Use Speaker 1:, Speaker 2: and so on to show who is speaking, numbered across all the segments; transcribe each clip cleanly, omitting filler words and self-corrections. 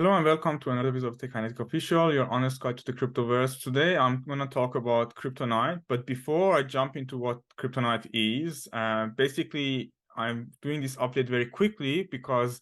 Speaker 1: Hello and welcome to another episode of Techfanaticofficial, your honest guide to the Cryptoverse. Today, I'm going to talk about Kryptonite. But before I jump into what Kryptonite is, basically, I'm doing this update very quickly because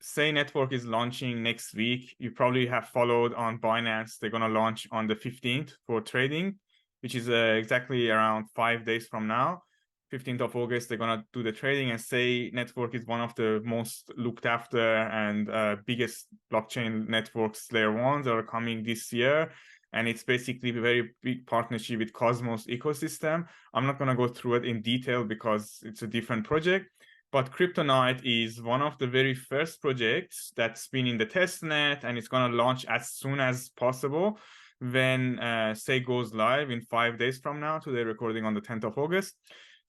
Speaker 1: Sei Network is launching next week. You probably have followed on Binance. They're going to launch on the 15th for trading, which is exactly around 5 days from now. 15th of August, they're going to do the trading, and Sei Network is one of the most looked after and biggest blockchain networks, layer ones, that are coming this year. And it's basically a very big partnership with Cosmos ecosystem. I'm not going to go through it in detail because it's a different project. But Kryptonite is one of the very first projects that's been in the testnet, and it's going to launch as soon as possible when Sei goes live in 5 days from now. Today, recording on the 10th of August.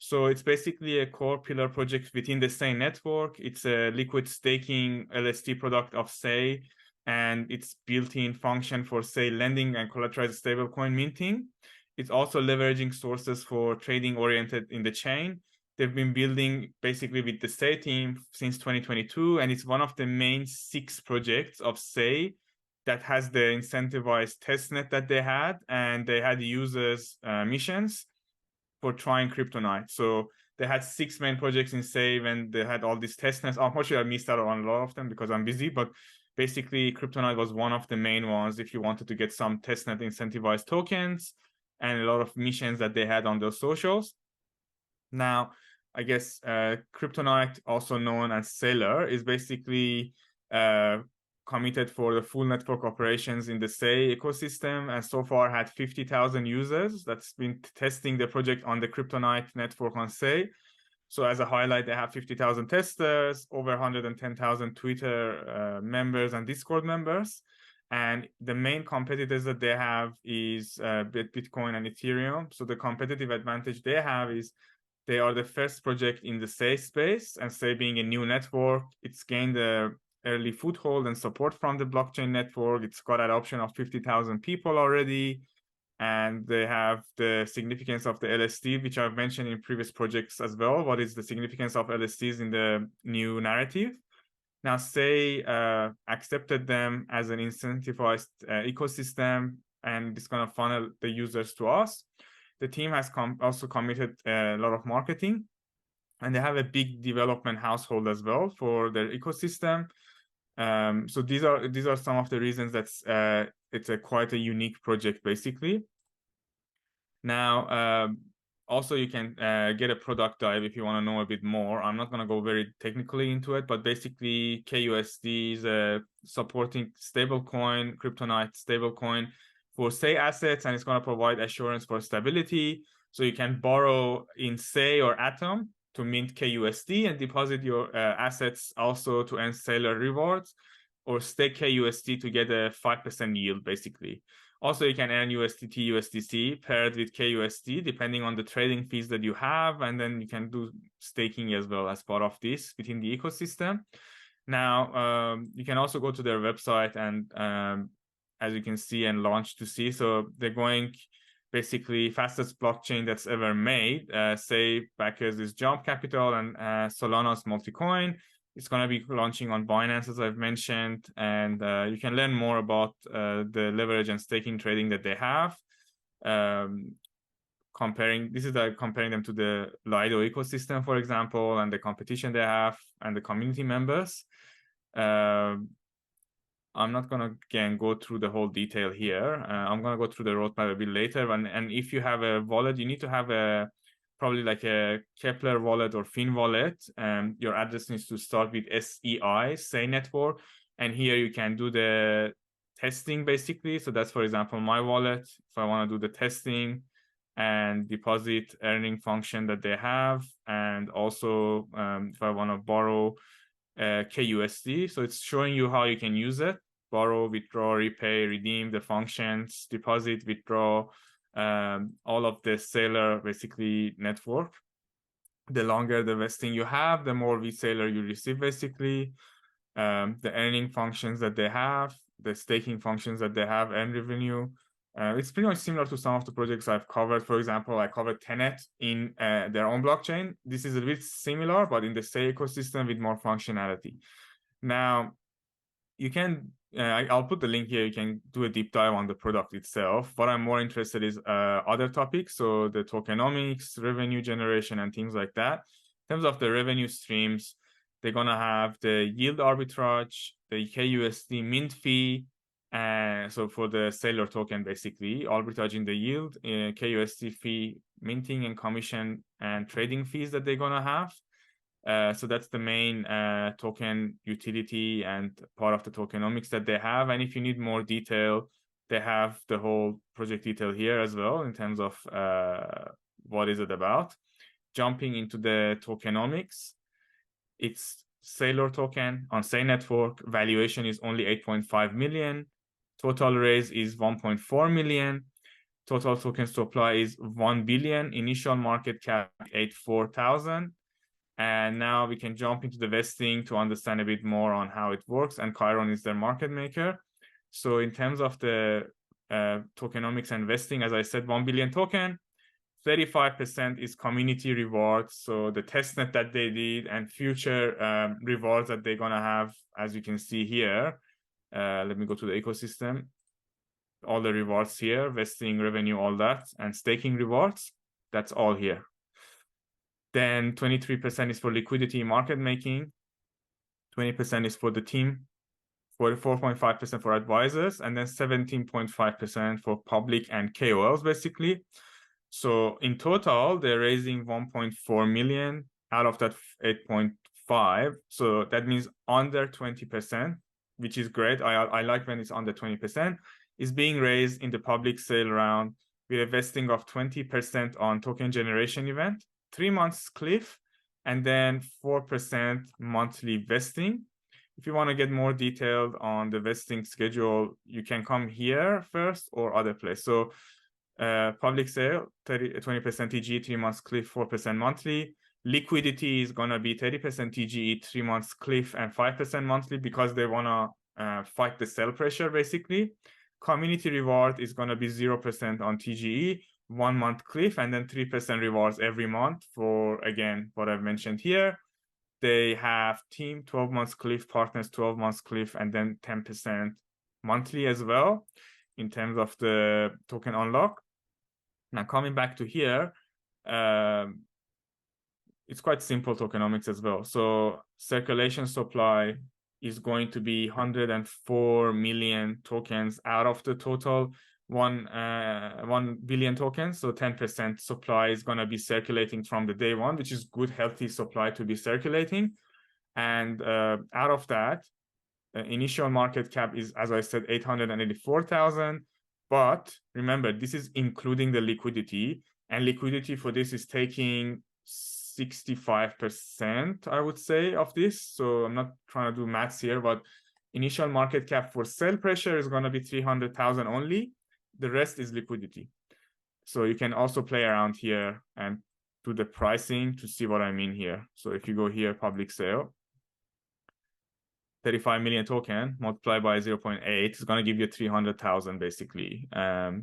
Speaker 1: So it's basically a core pillar project within the Sei network. It's a liquid staking LST product of Sei, and it's built-in function for Sei lending and collateralized stablecoin minting. It's also leveraging sources for trading oriented in the chain. They've been building basically with the Sei team since 2022, and it's one of the main 6 projects of Sei that has the incentivized testnet that they had, and they had users missions for trying Kryptonite. So they had 6 main projects in Sei when they had all these testnets. Unfortunately, I missed out on a lot of them because I'm busy, but basically Kryptonite was one of the main ones if you wanted to get some testnet incentivized tokens and a lot of missions that they had on those socials. Now, I guess Kryptonite, also known as Seilor, is basically committed for the full network operations in the Sei ecosystem, and so far had 50,000 users that's been testing the project on the Kryptonite network on Sei. So as a highlight, they have 50,000 testers, over 110,000 Twitter members and Discord members. And the main competitors that they have is Bitcoin and Ethereum. So the competitive advantage they have is they are the first project in the Sei space, and Sei being a new network, it's gained a early foothold and support from the blockchain network. It's got adoption of 50,000 people already, and they have the significance of the LST, which I've mentioned in previous projects as well. What is the significance of LSTs in the new narrative? Now, Sei accepted them as an incentivized ecosystem, and it's going to funnel the users to us. The team has also committed a lot of marketing, and they have a big development household as well for their ecosystem. So these are some of the reasons that it's quite a unique project, basically. Now, also you can get a product dive if you want to know a bit more. I'm not going to go very technically into it, but basically KUSD is supporting stablecoin, Kryptonite stablecoin for Sei assets, and it's going to provide assurance for stability. So you can borrow in Sei or Atom to mint KUSD and deposit your assets also to earn Seilor rewards, or stake KUSD to get a 5% yield, basically. Also, you can earn USDT, USDC paired with KUSD, depending on the trading fees that you have. And then you can do staking as well as part of this within the ecosystem. Now, you can also go to their website and as you can see, and launch to see. So they're going basically fastest blockchain that's ever made. Sei backers is Jump Capital and Solana's Multicoin. It's going to be launching on Binance, as I've mentioned, and you can learn more about the leverage and staking trading that they have. Comparing them to the IDO ecosystem, for example, and the competition they have and the community members. I'm not going to, again, go through the whole detail here. I'm going to go through the roadmap a bit later. And if you have a wallet, you need to have probably like a Kepler wallet or Fin wallet. Your address needs to start with SEI, Sei Network. And here you can do the testing, basically. So that's, for example, my wallet. If I want to do the testing and deposit earning function that they have, and also if I want to borrow KUSD. So it's showing you how you can use it: borrow, withdraw, repay, redeem, the functions, deposit, withdraw, all of the Seilor basically network. The longer the vesting you have, the more Seilor you receive, basically. The earning functions that they have, the staking functions that they have, earn revenue. It's pretty much similar to some of the projects I've covered. For example, I covered Tenet in their own blockchain. This is a bit similar, but in the Sei ecosystem with more functionality. Now, you can, I'll put the link here. You can do a deep dive on the product itself. What I'm more interested is other topics. So the tokenomics, revenue generation, and things like that. In terms of the revenue streams, they're going to have the yield arbitrage, the KUSD mint fee. So for the Seilor token, basically, arbitraging the yield, KUSD fee, minting and commission and trading fees that they're going to have. So that's the main token utility and part of the tokenomics that they have. And if you need more detail, they have the whole project detail here as well in terms of what is it about. Jumping into the tokenomics, it's Seilor token on Sei Network. Valuation is only 8.5 million. Total raise is 1.4 million. Total token supply is 1 billion. Initial market cap 84,000. And now we can jump into the vesting to understand a bit more on how it works. And Chiron is their market maker. So in terms of the tokenomics and vesting, as I said, 1 billion token, 35% is community rewards. So the testnet that they did and future rewards that they're going to have, as you can see here. Let me go to the ecosystem. All the rewards here, vesting, revenue, all that, and staking rewards. That's all here. Then 23% is for liquidity market making, 20% is for the team, 44.5% for advisors, and then 17.5% for public and KOLs, basically. So in total, they're raising 1.4 million out of that 8.5. So that means under 20%, which is great. I like when it's under 20%, is being raised in the public sale round with a vesting of 20% on token generation event, 3 months cliff, and then 4% monthly vesting. If you want to get more detailed on the vesting schedule, you can come here first or other place. So public sale, 20% TGE, 3 months cliff, 4% monthly. Liquidity is going to be 30% TGE, 3 months cliff, and 5% monthly because they want to fight the sell pressure, basically. Community reward is going to be 0% on TGE, 1 month cliff, and then 3% rewards every month for, again, what I've mentioned here. They have team 12 months cliff, partners 12 months cliff, and then 10% monthly as well in terms of the token unlock. Now, coming back to here, it's quite simple tokenomics as well. So circulation supply is going to be 104 million tokens out of the total 1 billion tokens. So 10% supply is going to be circulating from the day one, which is good, healthy supply to be circulating. And out of that, initial market cap is, as I said, 884,000. But remember, this is including the liquidity, and liquidity for this is taking 65%, I would say, of this. So I'm not trying to do maths here, but initial market cap for sell pressure is going to be 300,000 only. The rest is liquidity. So you can also play around here and do the pricing to see what I mean here. So if you go here, public sale, 35 million token multiplied by 0.8 is going to give you 300,000 basically.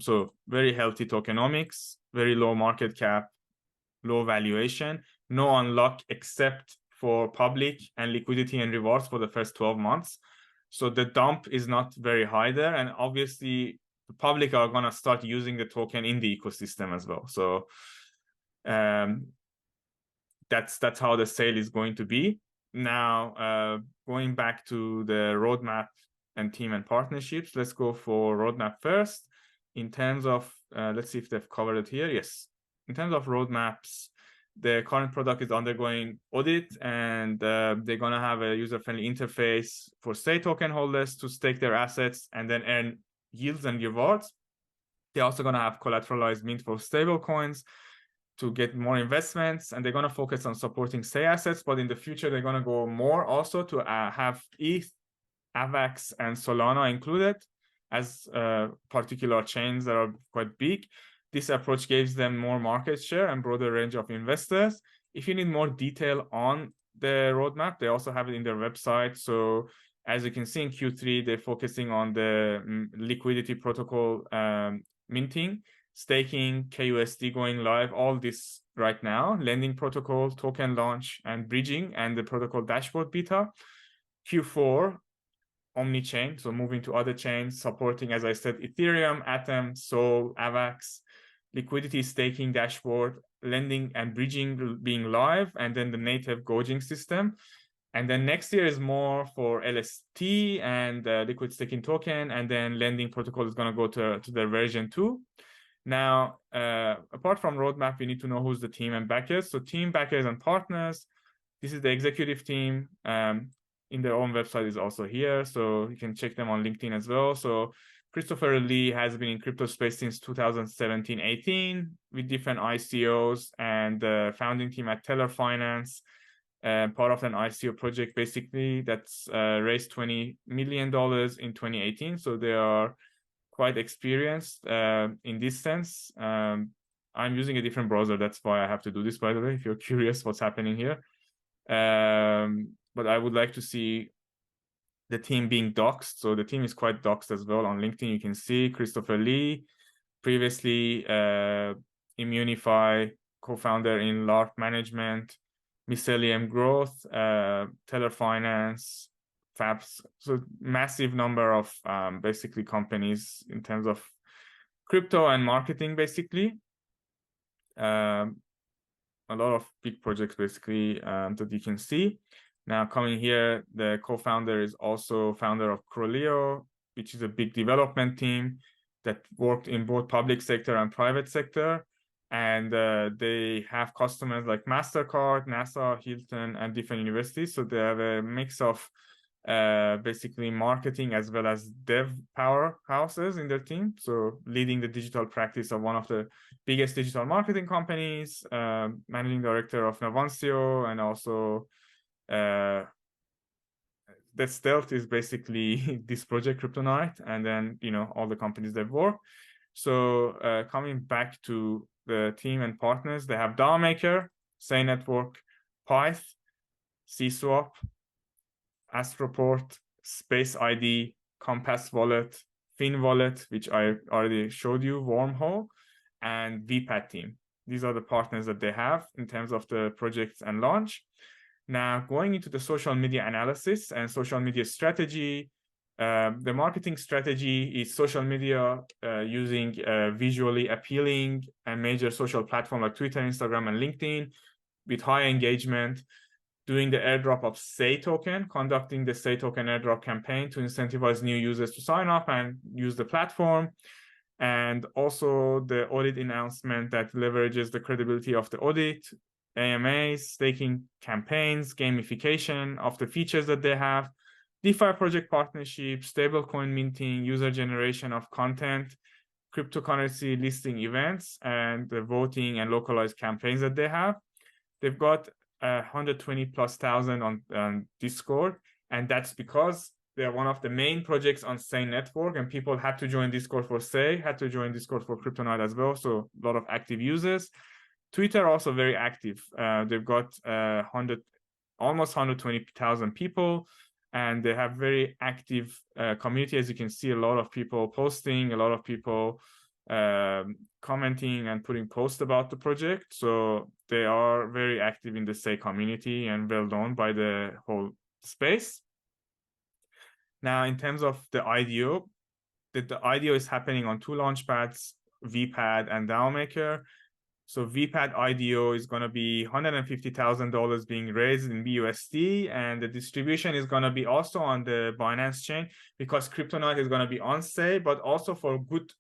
Speaker 1: So very healthy tokenomics, very low market cap, low valuation, no unlock except for public and liquidity and rewards for the first 12 months. So the dump is not very high there. And obviously the public are going to start using the token in the ecosystem as well. So that's how the sale is going to be. Now, going back to the roadmap and team and partnerships, let's go for roadmap first. In terms of, let's see if they've covered it here. Yes. In terms of roadmaps, the current product is undergoing audit, and they're going to have a user-friendly interface for Sei token holders to stake their assets and then earn yields and rewards. They're also going to have collateralized mint for stablecoins to get more investments, and they're going to focus on supporting Sei assets, but in the future, they're going to go more also to have ETH, AVAX, and Solana included as particular chains that are quite big. This approach gives them more market share and broader range of investors. If you need more detail on the roadmap, they also have it in their website. So as you can see in Q3, they're focusing on the liquidity protocol minting, staking, KUSD going live, all this right now, lending protocol, token launch, and bridging, and the protocol dashboard beta. Q4, omni-chain, so moving to other chains, supporting, as I said, Ethereum, Atom, Sol, AVAX, liquidity staking dashboard, lending and bridging being live, and then the native gauging system. And then next year is more for LST and liquid staking token, and then lending protocol is going to go to the version 2. Now, apart from roadmap, we need to know who's the team and backers. So team, backers, and partners. This is the executive team. In their own website is also here, so you can check them on LinkedIn as well. So Christopher Lee has been in crypto space since 2017-18 with different ICOs, and the founding team at Teller Finance, part of an ICO project basically that's raised $20 million in 2018. So they are quite experienced in this sense. I'm using a different browser, that's why I have to do this, by the way, if you're curious what's happening here. But I would like to see the team being doxed. So the team is quite doxed as well. On LinkedIn, you can see Christopher Lee, previously Immunify, co-founder in LARP Management, Mycelium Growth, Teller Finance, Fabs. So massive number of basically companies in terms of crypto and marketing, basically. A lot of big projects basically that you can see. Now coming here, the co-founder is also founder of Croleo, which is a big development team that worked in both public sector and private sector. And they have customers like MasterCard, NASA, Hilton, and different universities. So they have a mix of basically marketing as well as dev powerhouses in their team. So leading the digital practice of one of the biggest digital marketing companies, managing director of Navancio, and also that stealth is basically this project Kryptonite, and then all the companies they've worked. So coming back to the team and partners, they have DAO Maker, Sei Network, Pyth, CSwap, Astroport, Space ID, Compass Wallet, Fin Wallet, which I already showed you, Wormhole, and WePad team. These are the partners that they have in terms of the projects and launch. Now, going into the social media analysis and social media strategy, the marketing strategy is social media using visually appealing and major social platforms like Twitter, Instagram, and LinkedIn with high engagement, doing the airdrop of Sei token, conducting the Sei token airdrop campaign to incentivize new users to sign up and use the platform. And also the audit announcement that leverages the credibility of the audit, AMAs, staking campaigns, gamification of the features that they have, DeFi project partnerships, stablecoin minting, user generation of content, cryptocurrency listing events, and the voting and localized campaigns that they have. They've got 120,000+ on Discord, and that's because they're one of the main projects on Sei Network, and people had to join Discord for Sei, had to join Discord for Kryptonite as well, so a lot of active users. Twitter also very active. They've got almost 120,000 people, and they have very active community. As you can see, a lot of people posting, a lot of people commenting and putting posts about the project. So they are very active in the Sei community and well known by the whole space. Now, in terms of the IDO, the IDO is happening on 2 launchpads, WePad and DAO Maker. So WePad IDO is going to be $150,000 being raised in BUSD, and the distribution is going to be also on the Binance chain, because Kryptonite is going to be on Sei, but also for good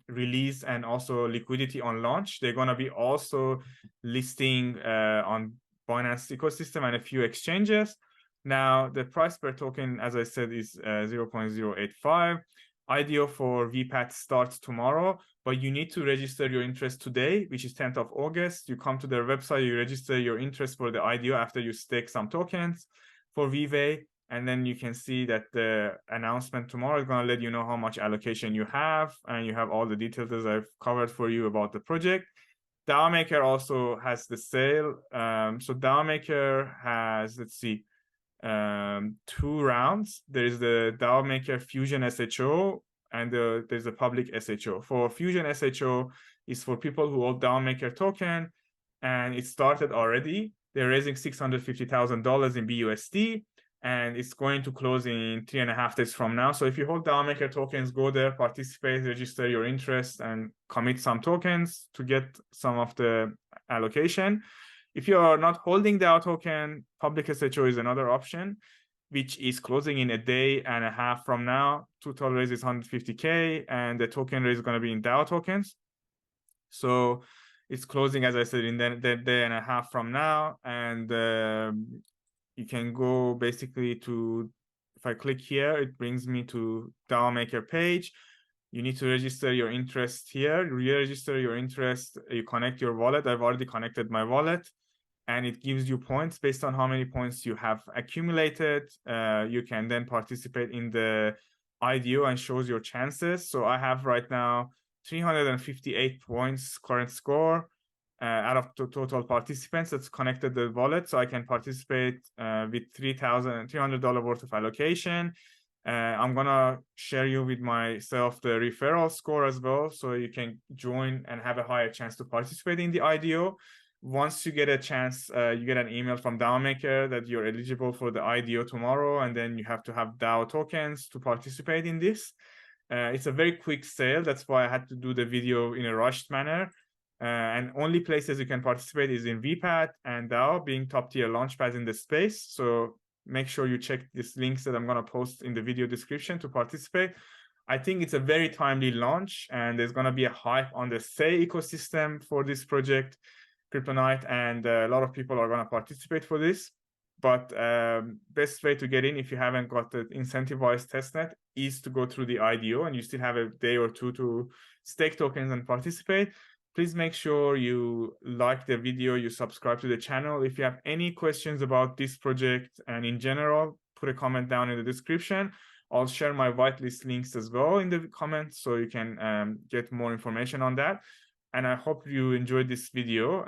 Speaker 1: release and also liquidity on launch. They're going to be also listing on Binance ecosystem and a few exchanges. Now, the price per token, as I said, is 0.085. IDO for WePad starts tomorrow, but you need to register your interest today, which is 10th of August. You come to their website, you register your interest for the IDO after you stake some tokens for VWay, and then you can see that the announcement tomorrow is going to let you know how much allocation you have, and you have all the details that I've covered for you about the project. DAO Maker also has the sale. So DAO Maker has, let's see, 2 rounds. There is the DAO Maker Fusion SHO, and there's a public SHO. For Fusion SHO is for people who hold DAO Maker token, and it started already. They're raising $650,000 in BUSD. and it's going to close in 3.5 days from now. So if you hold DAO Maker tokens, go there, participate, register your interest, and commit some tokens to get some of the allocation. If you are not holding DAO token, public SHO is another option, which is closing in 1.5 days from now. Total raise is 150K, and the token raise is going to be in DAO tokens. So it's closing, as I said, in the 1.5 days from now, and you can go basically to, if I click here, it brings me to DAO Maker page. You need to register your interest here, re-register your interest, you connect your wallet. I've already connected my wallet, and it gives you points based on how many points you have accumulated. You can then participate in the IDO and shows your chances. So I have right now 358 points current score out of the total participants that's connected the wallet. So I can participate with $300 worth of allocation. I'm gonna share you with myself the referral score as well, so you can join and have a higher chance to participate in the IDO. Once you get a chance, you get an email from DAO Maker that you're eligible for the IDO tomorrow, and then you have to have DAO tokens to participate in this. It's a very quick sale. That's why I had to do the video in a rushed manner. And only places you can participate is in WePad and DAO, being top tier launchpads in the space. So make sure you check these links that I'm going to post in the video description to participate. I think it's a very timely launch, and there's going to be a hype on the Sei ecosystem for this project, Kryptonite, and a lot of people are going to participate for this. But best way to get in, if you haven't got the incentivized testnet, is to go through the IDO, and you still have a day or two to stake tokens and participate. Please make sure you like the video, you subscribe to the channel. If you have any questions about this project and in general, put a comment down in the description. I'll share my whitelist links as well in the comments, so you can get more information on that. And I hope you enjoyed this video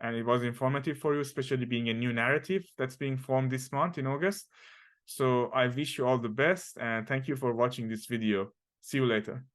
Speaker 1: and it was informative for you, especially being a new narrative that's being formed this month in August. So I wish you all the best, and thank you for watching this video. See you later.